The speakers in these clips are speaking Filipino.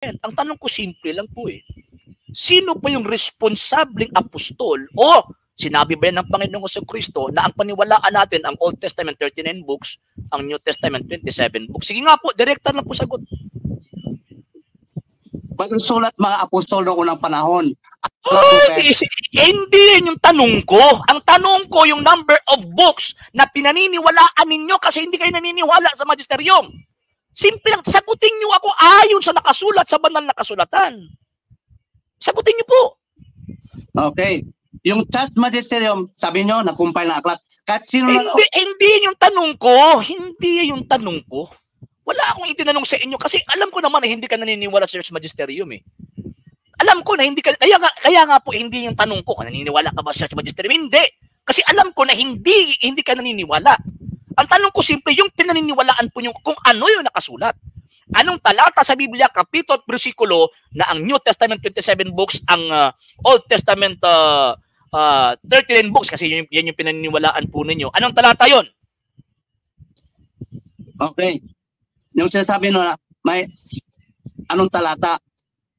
Ang tanong ko simple lang po eh. Sino pa yung responsableng apostol o sinabi ba yan ng Panginoong Jesucristo na ang paniwalaan natin ang Old Testament 39 books, ang New Testament 27 books? Sige nga po, direkta lang po sagot. Magsusulat mga apostol noong unang panahon. Hindi yan yung tanong ko. Ang tanong ko yung number of books na pinaniniwalaan ninyo kasi hindi kayo naniniwala sa magisterium. Simple lang, sagutin nyo ako ayon sa nakasulat sa banal na kasulatan. Sagutin nyo po. Okay. Yung church magisterium, sabi nyo, na-compile na aklat. Kahit sino hindi yung tanong ko. Hindi yung tanong ko. Wala akong itinanong sa inyo kasi alam ko naman na hindi ka naniniwala sa church magisterium eh. Alam ko na hindi ka, kaya nga po hindi yung tanong ko, naniniwala ka ba sa church magisterium? Hindi. Kasi alam ko na hindi ka naniniwala. Ang tanong ko simple, yung pinaniniwalaan po nyo kung ano yung nakasulat. Anong talata sa Biblia, kapitulo at bersikulo na ang New Testament 27 books, ang Old Testament 39 books, kasi yan yung pinaniniwalaan po ninyo. Anong talata yon? Okay. Yung sinasabi na may anong talata,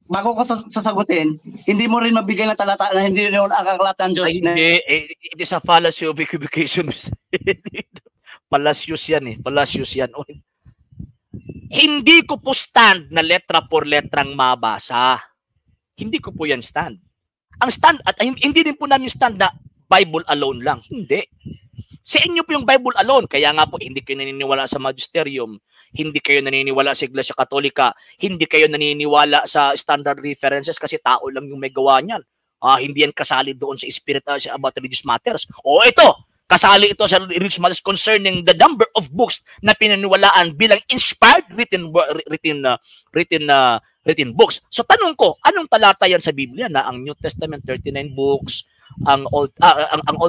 bago ko sasagutin, hindi mo rin mabigay ng talata na hindi rin ang aklat ng Diyos. Hindi, it is a fallacy of equivocation. Palacios yan eh. Palacios yan. Hindi ko po stand na letra por letrang mabasa. Hindi ko po yan stand. Ang stand, at hindi din po namin stand na Bible alone lang. Hindi. Sa inyo po yung Bible alone. Kaya nga po, hindi kayo naniniwala sa magisterium. Hindi kayo naniniwala sa Iglesia Katolika. Hindi kayo naniniwala sa standard references kasi tao lang yung may gawa niyan. Hindi yan kasali doon sa spirit about religious matters. O ito, kasali ito sa religious matters concerning the number of books na pinaniwalaan bilang inspired written books. So tanong ko, anong talata yan sa Biblia na ang New Testament 39 books, ang Old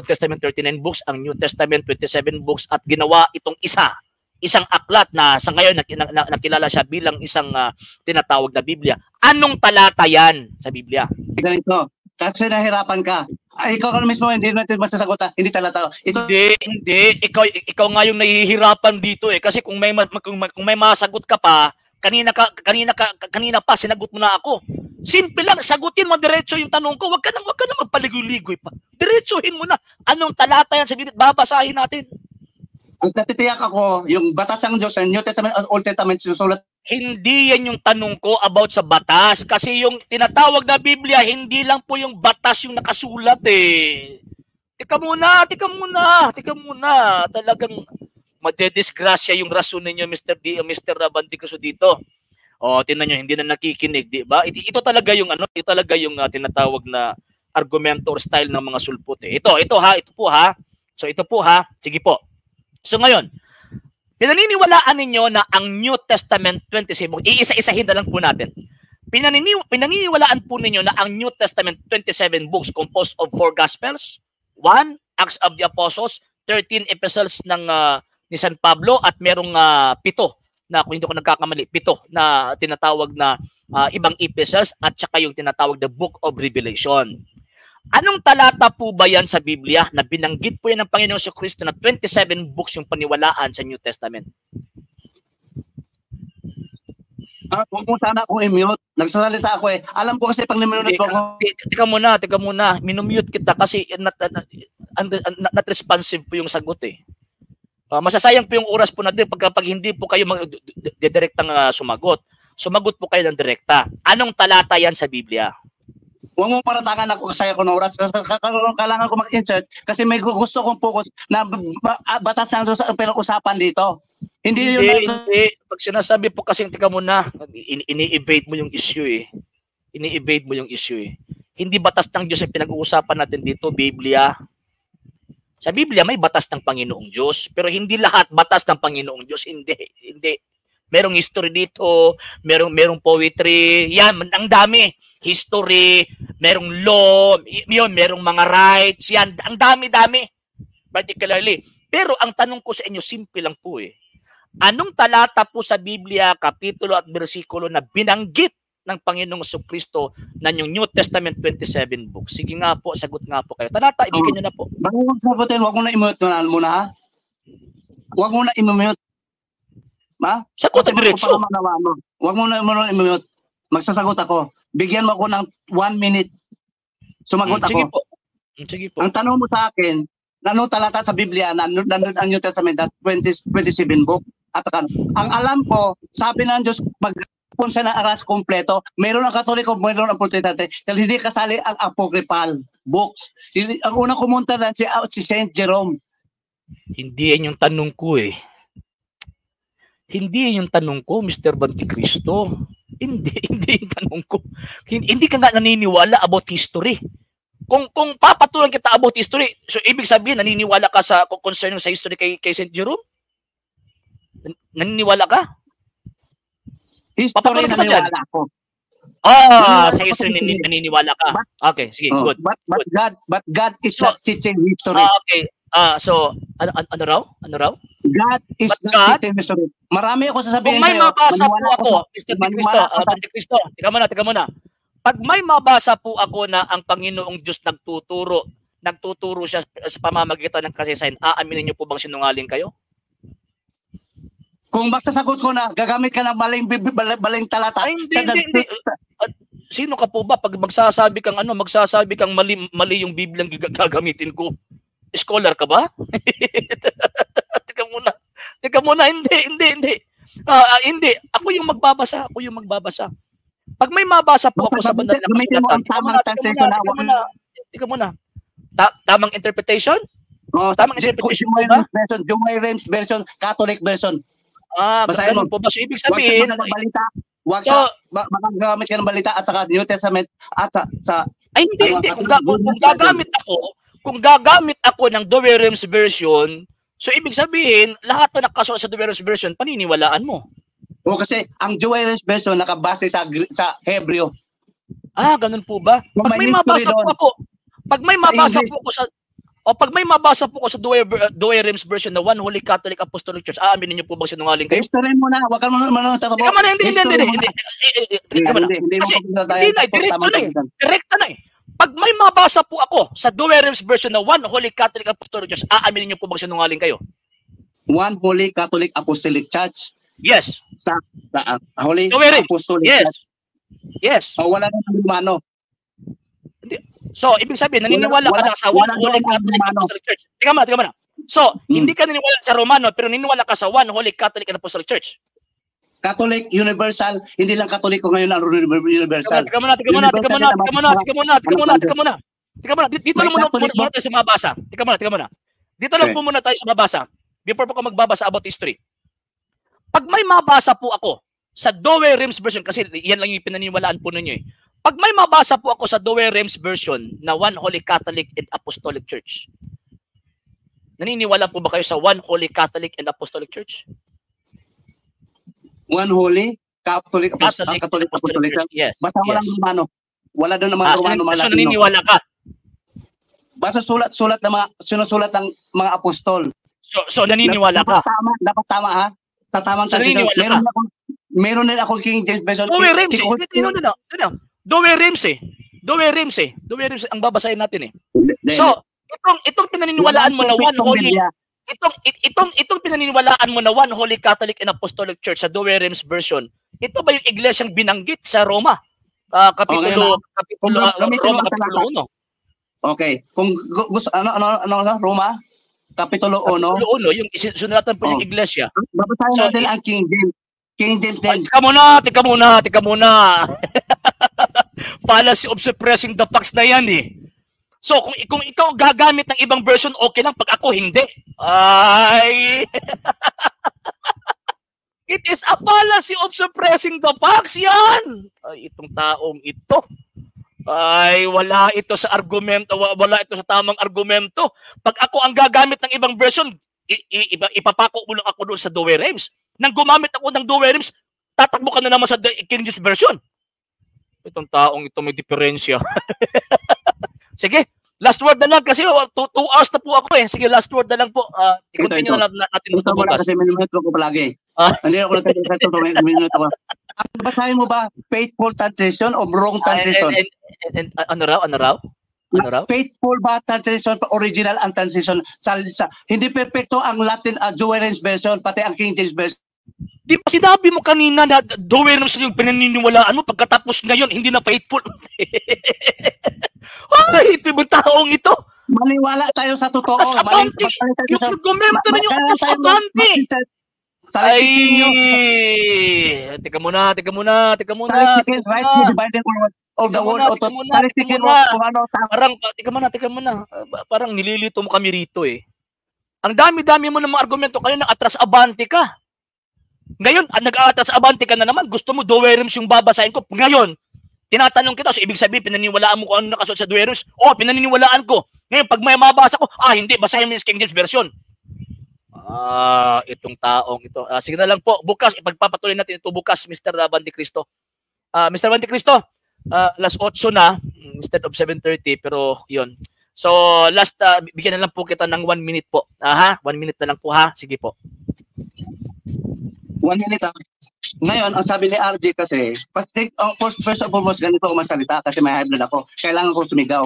Testament 39 books, ang New Testament 27 books at ginawa itong isang aklat na sa ngayon nakilala siya bilang isang tinatawag na Biblia. Anong talata yan sa Biblia? Ganito, kasi nahirapan ka. Ikaw ka mismo hindi natin masasagot. Hindi talata. Hindi. Ikaw nga yung nahihirapan dito eh kasi kung may masagot ka pa, kanina pa sinagot mo na ako. Simple lang, sagutin mo diretso yung tanong ko. Wag ka nang magpaligoy-ligoy pa. Diretsuhin mo na. Anong talata yan sa Biblia? Babasahin natin. Ang natitiyak ako, yung batas ng Diyos, New Testament at Old Testament sinusulat. Hindi yan yung tanong ko about sa batas. Kasi yung tinatawag na Biblia, hindi lang po yung batas yung nakasulat eh. Tika muna. Talagang madedisgrasya yung rason ninyo, Mr. Bandicoso dito. Tingnan nyo, hindi na nakikinig, di ba? Ito talaga yung tinatawag na argumento or style ng mga sulpot eh. Ito po ha. So ito po ha. Sige po. So ngayon, pinaniniwalaan ninyo na ang New Testament 27, iisa-isahin na lang po natin. Pinaniniwalaan po ninyo na ang New Testament 27 books composed of 4 Gospels, 1 Acts of the Apostles, 13 epistles ni San Pablo at merong 7 na kung hindi ko nagkakamali, 7 na tinatawag na ibang epistles at saka yung tinatawag na Book of Revelation. Anong talata po ba yan sa Biblia na binanggit po yan ng Panginoong Jesucristo na 27 books yung paniwalaan sa New Testament? Huwag mo sana akong i-mute. Nagsasalita ako eh. Alam ko kasi pag ni-mute ko ako. Tika muna. Minumute kita kasi not responsive po yung sagot eh. Masasayang po yung oras po natin pag hindi po kayo direktang sumagot. Sumagot po kayo ng direkta. Anong talata yan sa Biblia? Huwag mong paratangan ako kasi ako ng oras. Kailangan ko mag-insert kasi may gusto kong focus na batas na sa pinag-usapan dito. Hindi. Pag sinasabi po kasi, tika muna, ini-evade mo yung issue eh. Hindi batas ng Diyos ang pinag-uusapan natin dito, Biblia. Sa Biblia may batas ng Panginoong Diyos, pero hindi lahat batas ng Panginoong Diyos. Hindi. Merong history dito, merong poetry, yan, ang dami. History, merong law, yun, merong mga rights, yan, ang dami-dami. Particularly. Pero ang tanong ko sa inyo, simple lang po eh. Anong talata po sa Biblia, kapitulo at bersikulo na binanggit ng Panginoong Jesucristo na yung New Testament 27 books? Sige nga po, sagot nga po kayo. Talata, ibigay nyo na po. Bago mo sagutin, huwag mo na i-mute muna ha? Huwag mo na i-mute. Sagot ang diretso. Huwag mo na i-mute. magsasagot ako. Bigyan mo ako ng 1 minute. Sumagot Sige ako. po. Sige po. Ang tanong mo sa akin, ano talata sa Biblia na nandun ang New Testament at 27 book? At ang alam ko, sabi ng Diyos, mag-respond siya ng aras kompleto. Meron ang Katoliko, meron ang Protestante. Dahil hindi kasali ang apocryphal books. Ang unang kumunta lang si Saint Jerome. Hindi yan yung tanong ko eh. Hindi yan yung tanong ko, Mr. Banticristo. Hindi yung tanong ko. Hindi ka nga naniniwala about history. Kung papatulan kita about history, so ibig sabihin naniniwala ka sa concerning sa history kay Saint Jerome? Naniniwala ka? History naniniwala ako. Sa history naniniwala ka. Okay, sige, good. But God is not teaching history. Okay. So ano raw? God is not teaching history. Marami ako sasabihin sa'yo. Kung may mabasa po ako, Mr. Banticristo, tika muna. Pag may mabasa po ako na ang Panginoong Diyos nagtuturo siya sa pamamagitan ng kasaysayan, aaminin niyo po bang sinungaling kayo? Kung magsasagot ko na, gagamit ka ng maling talata. Ay, hindi. Sino ka po ba? Pag magsasabi kang mali yung Biblia ang gagamitin ko. Scholar ka ba? Teka muna. Hindi. Hindi. Ako yung magbabasa. Pag may mabasa po ako sa banal na kasulatan, tika muna. Tamang interpretation? Tamang interpretation po ba? Douay Rheims version, Catholic version. Basahin mo po ba? So, ibig sabihin, wag ka magagamit ka ng balita at saka New Testament at sa ay hindi. Kung gagamit ako ng Douay Rheims version, so ibig sabihin, lahat na nakasulat sa Douay Rheims version, paniniwalaan mo. O kasi ang Douay Rheims version nakabase sa Hebreo. Ganun po ba? Pag may mabasa po ako sa Douay Rheims version na One Holy Catholic Apostolic Church, aaminin niyo po bang sinungaling kayo? History mo na, wag ka muna tatakbo. Hindi. Direkta na eh. Pag may mabasa po ako sa Douay Rheims version na One Holy Catholic Apostolic Church, aaminin niyo po bang sinungaling kayo? One Holy Catholic Apostolic Church. Yes. Sa Holy Apostolic Church. Yes. Wala nang Romano. So, ibig sabihin, naniniwala ka lang sa One Holy Catholic Apostolic Church. Tika muna. So, hindi ka naniniwala sa Romano, pero naniniwala ka sa One Holy Catholic and Apostolic Church. Catholic, Universal, hindi lang Katoliko ngayon ang Universal. Tika muna. Dito lang muna tayo sa mabasa. Tika muna. Dito lang muna tayo sa mabasa. Before po ka magbabasa about history. Pag may mabasa po ako sa Douay Rheims version, kasi yan lang yung pinaniniwalaan po ninyo eh. Pag may mabasa po ako sa Douay Rheims version na One Holy Catholic and Apostolic Church, naniniwala po ba kayo sa One Holy Catholic and Apostolic Church? One Holy Catholic Apostolic Church. Yes. Basta walang Romano. Wala doon naman Romano. So naniniwala ka? Basta sulat ng mga apostol. So naniniwala ka? Dapat tama ha? Sa tamang translation. Meron din ako King James version. Douay Rheims ang babasahin natin eh. So, itong pinaniniwalaan mo na One Holy itong pinaniniwalaan mo na One Holy Catholic and Apostolic Church sa Douay Rheims version, ito ba yung iglesyang binanggit sa Roma? Kapitulo 1. Okay. Kung gusto Roma Kapitulo 1. Kapitulo 1, yung isinulatan po yung iglesia. Babasahin natin ang King James. King James 10. Tika muna. Policy of suppressing the facts na yan eh. So, kung ikaw gagamit ng ibang version, okay lang. Pag ako, hindi. Ay! It is a policy of suppressing the facts yan. Ay, itong taong ito. Ay, wala ito sa argumento, wala ito sa tamang argumento. Pag ako ang gagamit ng ibang version, ipapako mo lang ako doon sa Douay Rheims. Nang gumamit ako ng Douay Rheims, tatakbo ka na naman sa King James version. Itong taong ito may diferensya. Sige, last word na lang kasi 2 hours na po ako eh. Sige, last word na lang po. I-continue na natin ito bukas. Kasi minuto ko palagi. Hindi ako minuto ko. Basahin mo ba faithful translation o wrong translation? Ano raw? Faithful ba translation, original ang translation? Hindi perfecto ang Latin Douay Rheims version, pati ang King James version. Di ba sinabi mo kanina na Doerms yung pinaniniwalaan mo pagkatapos ngayon hindi na faithful? Ay, ito yung taong ito. Maniwala tayo sa totoo. Batas abante. Yung argumento ninyo batas abante. Ay, teka muna. Right to divide the world of the world. Teka muna. Parang nililito mo kami rito eh. Ang dami-dami mo ng mga argumento kanina, atras abante ka. Ngayon, nag-aatras abante ka na naman, gusto mo Doerms yung babasahin ko. Ngayon, tinatanong kita, so ibig sabihin, pinaniniwalaan mo kung ano nakasuot sa Doerms? Oo, pinaniniwalaan ko. Ngayon, pag may mabasa ko, hindi, basahin mo yung King James Version. Itong taong ito. Sige na lang po, bukas, ipagpapatuloy natin ito bukas, Mr. Bandi Cristo. Mr. Bandi Cristo, last 8 na, instead of 7:30, pero yun. So, last, bigyan na lang po kita ng 1 minute po. 1 minute na lang po ha, sige po. 1 minute. Ngayon, ang sabi ni RJ kasi, first of all, ganito ako magsalita kasi may high blood ako. Kailangan ko sumigaw.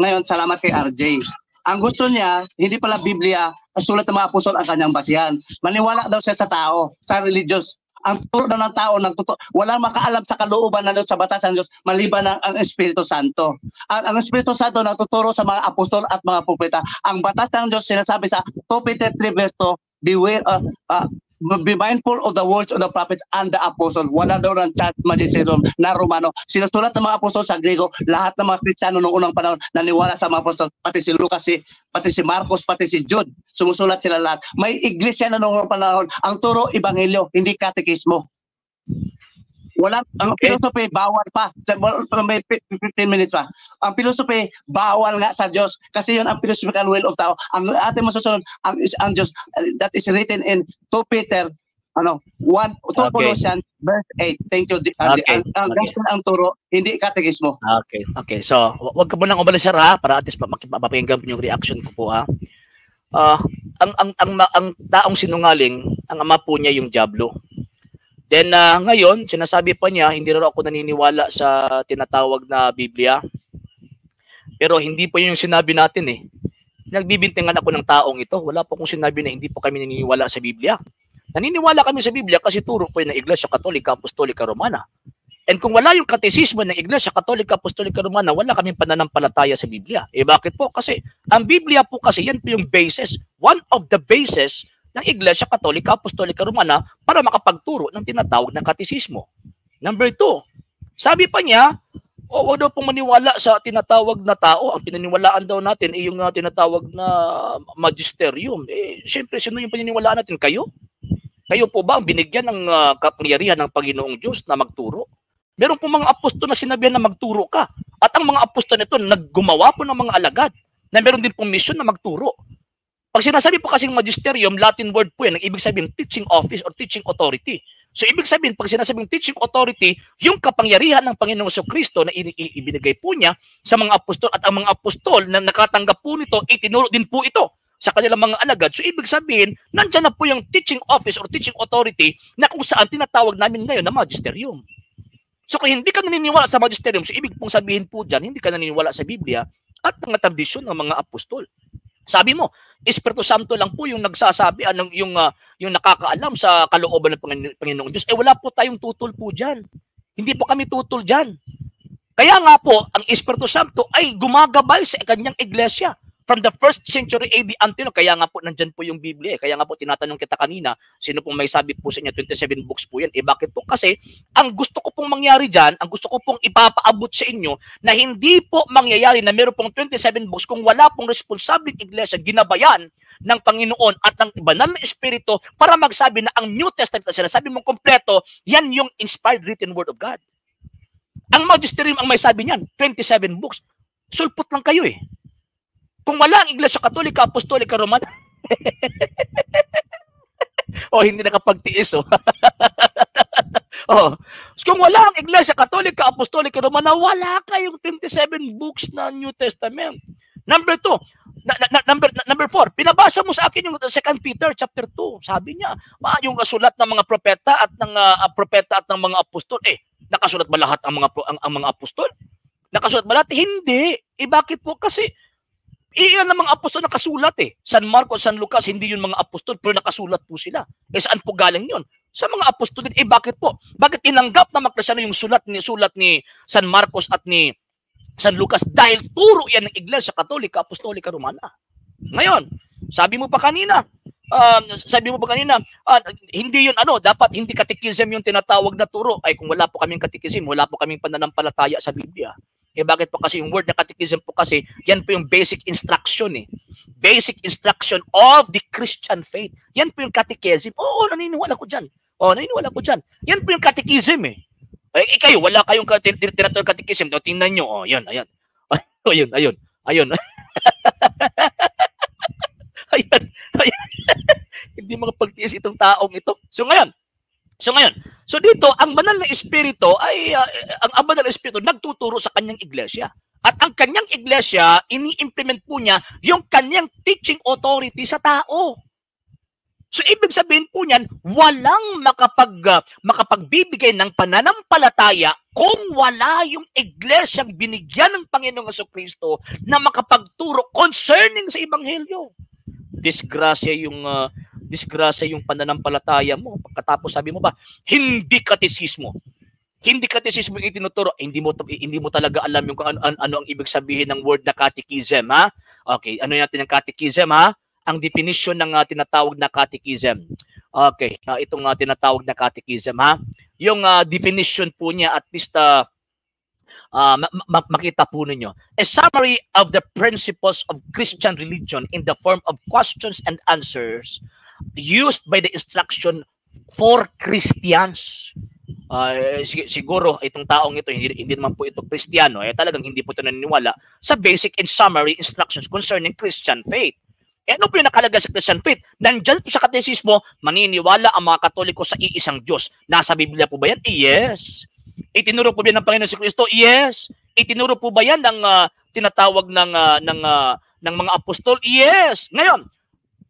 Ngayon, salamat kay RJ. Ang gusto niya, hindi pala Biblia, ang sulat ng mga apostol ang kanyang basihan. Maniwala daw siya sa tao, sa religious. Ang turo daw ng tao, walang makaalam sa kalooban na sa batas ng Diyos, maliban ang Espiritu Santo. Ang Espiritu Santo nagtuturo sa mga apostol at mga propeta. Ang batas ng Diyos sinasabi sa 2 Peter 3 verse 2, beware, be mindful of the words of the prophets and the apostle. Wala daw ng chat magisterium na Romano. Sinusulat ng mga apostol sa Griego. Lahat ng mga Kristiyano noong unang panahon naniwala sa mga apostol. Pati si Lucas, pati si Marcos, pati si Jude. Sumusulat sila lahat. May iglesia na noong unang panahon. Ang turo, ebanghelyo, hindi katekismo. Ang philosophy, bawal pa. May 15 minutes pa. Ang philosophy, bawal nga sa Diyos. Kasi yun ang philosophical will of tao. Ang ating masusunod, ang Diyos, that is written in 2 Peter, 2 Colossians, verse 8. Thank you. Ang gospel ang turo, hindi katekismo. Okay. So, wag ka munang umalasar ha, para at least mapapakinggan yung reaction ko po ha. Ang taong sinungaling, ang ama po niya yung dyablo. Then ngayon, sinasabi pa niya, hindi rin ako naniniwala sa tinatawag na Biblia. Pero hindi po yun yung sinabi natin eh. Nagbibintangan ako ng taong ito. Wala po akong sinabi na hindi po kami naniniwala sa Biblia. Naniniwala kami sa Biblia kasi turo po yun ng Iglesia Katolika Apostolika Romana. And kung wala yung katesismo ng Iglesia Katolika Apostolika Romana, wala kaming pananampalataya sa Biblia. Bakit po? Kasi ang Biblia po kasi yan po yung basis, one of the basis ng Iglesia Katolika Apostolika Romana para makapagturo ng tinatawag na katesismo. Number 2, sabi pa niya, huwag daw pong maniwala sa tinatawag na tao. Ang pinaniwalaan daw natin ay yung tinatawag na magisterium. Siyempre, sino yung pinaniwalaan natin? Kayo? Kayo po ba ang binigyan ng kapangyarihan ng Panginoong Diyos na magturo? Meron po mga apostol na sinabihan na magturo ka. At ang mga apostol nito, naggumawa po ng mga alagad na meron din pong mission na magturo. Pag sinasabi po kasing magisterium, Latin word po yan, ang ibig sabihin teaching office or teaching authority. So ibig sabihin, pag sinasabing teaching authority, yung kapangyarihan ng Panginoong Kristo na ibinigay po niya sa mga apostol at ang mga apostol na nakatanggap po nito, itinuro din po ito sa kanilang mga alagad. So ibig sabihin, nandyan na po yung teaching office or teaching authority na kung saan tinatawag namin ngayon na magisterium. So kung hindi ka naniniwala sa magisterium, so ibig pong sabihin po dyan, hindi ka naniniwala sa Biblia at mga tradisyon ng mga apostol. Sabi mo, Espiritu Santo lang po yung nagsasabi, yung nakakaalam sa kalooban ng Panginoong Diyos. Wala po tayong tutol po dyan. Hindi po kami tutol dyan. Kaya nga po, ang Espiritu Santo ay gumagabay sa kanyang iglesia. From the 1st century AD until, kaya nga po nandyan po yung Biblia. Kaya nga po tinatanong kita kanina, sino pong may sabi po sa inyo, 27 books po yan. Bakit po? Kasi ang gusto ko pong mangyari dyan, ang gusto ko pong ipapaabot sa inyo, na hindi po mangyayari na meron pong 27 books kung wala pong responsabling iglesia ginabayan ng Panginoon at ng banal na Espiritu para magsabi na ang New Testament na sinasabi mong kompleto, yan yung inspired written word of God. Ang magisterium ang may sabi niyan, 27 books. Sulpot lang kayo eh. Kung wala ang Iglesia Katolika, Apostolika, Romana, hindi nakapagtiis, Kung wala ang Iglesia Katolika, Apostolika, Romana, wala kayong 27 books na New Testament. Number 2, number 4, pinabasa mo sa akin yung 2 Peter chapter 2. Sabi niya, yung sulat ng mga propeta at ng mga apostol, nakasulat ba lahat ang mga apostol? Nakasulat ba lahat? Hindi. Bakit po? Kasi Iyan ang mga apostol nakasulat eh. San Marcos, San Lucas, hindi yun mga apostol, pero nakasulat po sila. Eh saan po galing yun? Sa mga apostol din. Eh bakit po? Bakit tinanggap na Magklasano yung sulat ni San Marcos at ni San Lucas? Dahil turo yan ng Iglesia Katolika, Apostolika Romana. Ngayon, sabi mo pa kanina, hindi yun dapat hindi katekism yung tinatawag na turo. Ay kung wala po kaming katekism, wala po kaming pananampalataya sa Biblia. Eh bakit po kasi yung word na catechism po kasi, yan po yung basic instruction eh. Basic instruction of the Christian faith. Yan po yung catechism. Oo, naniniwala ko dyan. Yan po yung catechism eh. Eh kayo, wala kayong tinatawag catechism. O, tingnan nyo. O, yan, ayan. Ayun. Ayun. Hindi makapagtiis itong taong ito. So ngayon, dito, ang banal na espiritu ay, ang banal na espiritu nagtuturo sa kanyang iglesia. At ang kanyang iglesia, ini-implement po niya yung kanyang teaching authority sa tao. So, ibig sabihin po niyan, walang makapagbibigay ng pananampalataya kung wala yung iglesyang binigyan ng Panginoong Jesucristo na makapagturo concerning sa Ebanghelyo. Disgrasya yung pananampalataya mo. Pagkatapos sabi mo ba, hindi katekismo yung itinuturo. Hindi mo talaga alam yung ano ang ibig sabihin ng word na catechism, ha? Okay, ano natin ang catechism, ha? Ang definition ng tinatawag na catechism. Okay, itong tinatawag na catechism, ha? Yung definition po niya, at least makita po ninyo. A summary of the principles of Christian religion in the form of questions and answers used by the instruction for Christians. Siguro itong taong ito, hindi naman po ito Kristiyano, talagang hindi po ito naniniwala sa basic and summary instructions concerning Christian faith. Ano po yung nakalagay sa Christian faith? Nandyan po sa katesismo, maniniwala ang mga Katoliko sa iisang Diyos. Nasa Biblia po ba yan? Yes. Itinuro po ba yan ng Panginoon si Kristo? Yes. Itinuro po ba yan ng tinatawag ng mga apostol? Yes. Ngayon,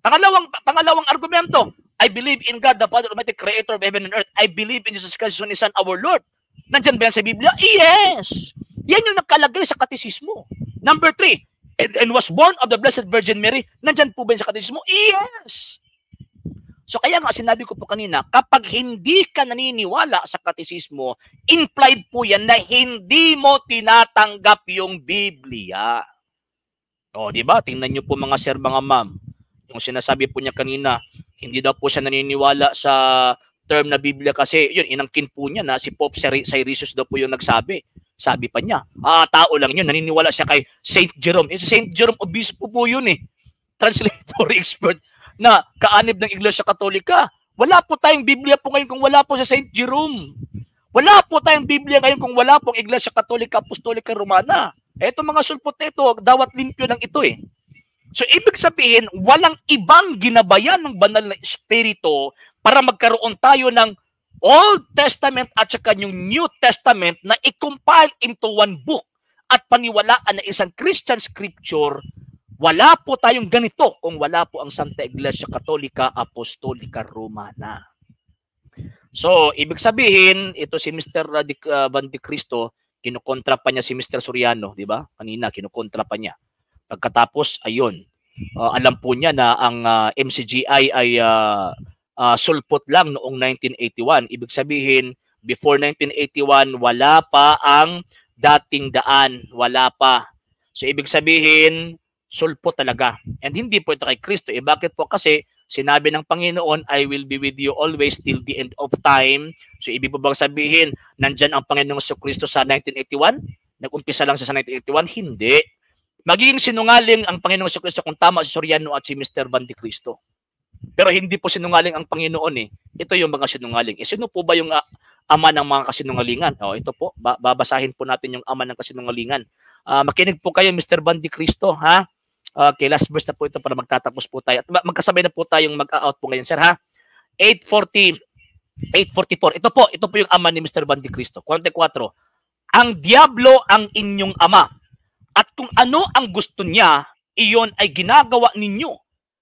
pangalawang argumento, I believe in God, the Father Almighty, Creator of heaven and earth. I believe in Jesus Christ, His Son, our Lord. Nandyan ba yan sa Biblia? Yes. Yan yung nakalagay sa katesismo. Number 3, and was born of the Blessed Virgin Mary. Nandyan po ba yan sa katesismo? Yes. So kaya nga sinabi ko po kanina, kapag hindi ka naniniwala sa katesismo, implied po yan na hindi mo tinatanggap yung Biblia. O, di ba? Tingnan niyo po mga sir, mga ma'am. Yung sinasabi po niya kanina, hindi daw po siya naniniwala sa term na Biblia kasi yun, inangkin po niya na si Pope Cyrillus daw po yung nagsabi. Sabi pa niya, tao lang yun, naniniwala siya kay Saint Jerome. Si Saint Jerome, obispo po yun eh. Translatory expert na kaanib ng Iglesia Katolika. Wala po tayong Biblia po ngayon kung wala po sa Saint Jerome. Wala po tayong Biblia ngayon kung wala pong Iglesia Katolika, Apostolika Romana. Eto mga sulpot ito, dawat limpyo ng ito eh. So, ibig sabihin, walang ibang ginabayan ng banal na espiritu para magkaroon tayo ng Old Testament at saka yung New Testament na i-compile into one book at paniwalaan na isang Christian scripture. Wala po tayong ganito kung wala po ang Santa Iglesia Katolika, Apostolika Romana. So, ibig sabihin, ito si Mr. Van de Cristo, kinukontra pa niya si Mr. Soriano, di ba? Kanina, kinukontra pa niya. Pagkatapos, ayun, alam po niya na ang MCGI ay sulpot lang noong 1981. Ibig sabihin, before 1981, wala pa ang dating daan. Wala pa. So, ibig sabihin, sulpot talaga. And hindi po ito kay Kristo. Bakit po? Kasi sinabi ng Panginoon, I will be with you always till the end of time. So, ibig po bang sabihin, nandyan ang Panginoong Kristo sa 1981? Nag-umpisa lang siya sa 1981? Hindi. Magiging sinungaling ang Panginoong Kristo kung tama si Soriano at si Mr. Van de Cristo. Pero hindi po sinungaling ang Panginoon eh. Ito yung mga sinungaling. Sino po ba yung ama ng mga kasinungalingan? Ito po, babasahin po natin yung ama ng kasinungalingan. Makinig po kayo, Mr. Van de Cristo, ha? Okay, last verse na po ito para magtatapos po tayo. At magkasabay na po tayong mag-out po ngayon, sir, ha? 844. Ito po yung ama ni Mr. Van de Cristo. 44. Ang diablo ang inyong ama. At kung ano ang gusto niya, iyon ay ginagawa ninyo.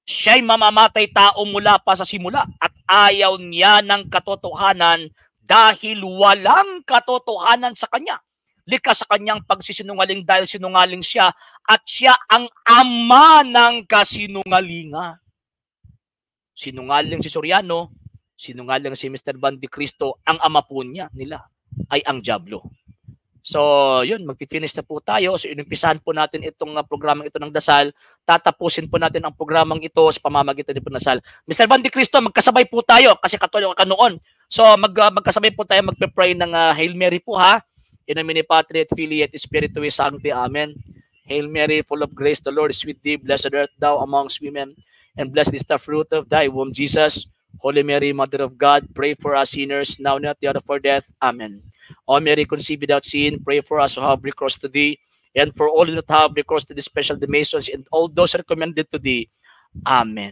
Siya'y mamamatay tao mula pa sa simula at ayaw niya ng katotohanan dahil walang katotohanan sa kanya. likas sa kanyang pagsisinungaling dahil sinungaling siya at siya ang ama ng kasinungalingan. Sinungaling si Soriano, sinungaling si Mr. Bandy Cristo, ang ama po nila ay ang Diablo. So, yun, magpi-finish na po tayo. So, inumpisahan po natin itong programang ito ng dasal. Tatapusin po natin ang programang ito sa pamamagitan din po ng dasal. Mr. Bandy Cristo, magkasabay po tayo kasi katoliko ka noon. So, magkasabay po tayo magpe-pray ng Hail Mary po, ha? In nomine Patri et Filii et Spiritui Sancti. Amen. Hail Mary, full of grace, the Lord is with thee. Blessed art thou amongst women, and blessed is the fruit of thy womb, Jesus. Holy Mary, Mother of God, pray for us sinners, now and at the hour of our death. Amen. O Mary, conceived without sin, pray for us who have recourse to thee, and for all that have recourse to the special Masons, and all those recommended to thee. Amen.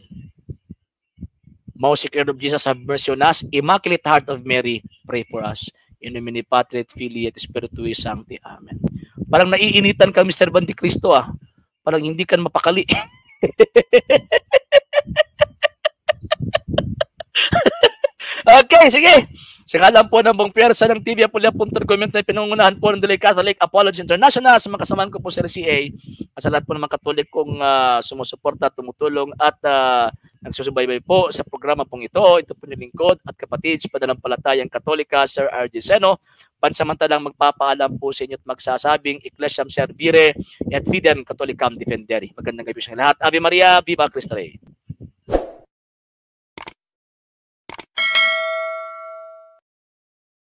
Most Sacred of Jesus, have mercy on us. Immaculate Heart of Mary, pray for us. In nomine Patri et Filii et Spiritui Sancti. Amen. Parang naiinitan ka, Mr. Bandy Cristo, ah. Parang hindi ka mapakali. Okay, sige. Sa kalan po ng buong pwersa ng TV Apulia.com na pinangungunahan po ng Delay Catholic Apology International, sa mga kasamahan ko po sa RCA, at sa lahat po ng mga Katolik kong sumusuporta, tumutulong at nagsusubaybay po sa programa pong ito. Ito po yung lingkod at kapatid sa Pananampalatayang Katolika, Sir R.J. Seno, pansamantalang magpapaalam po sa inyo at magsasabing Ecclesiam Servire et Fidem Catholicam Defendere. Magandang gabi sa lahat. Ave Maria, Viva Cristo Rey.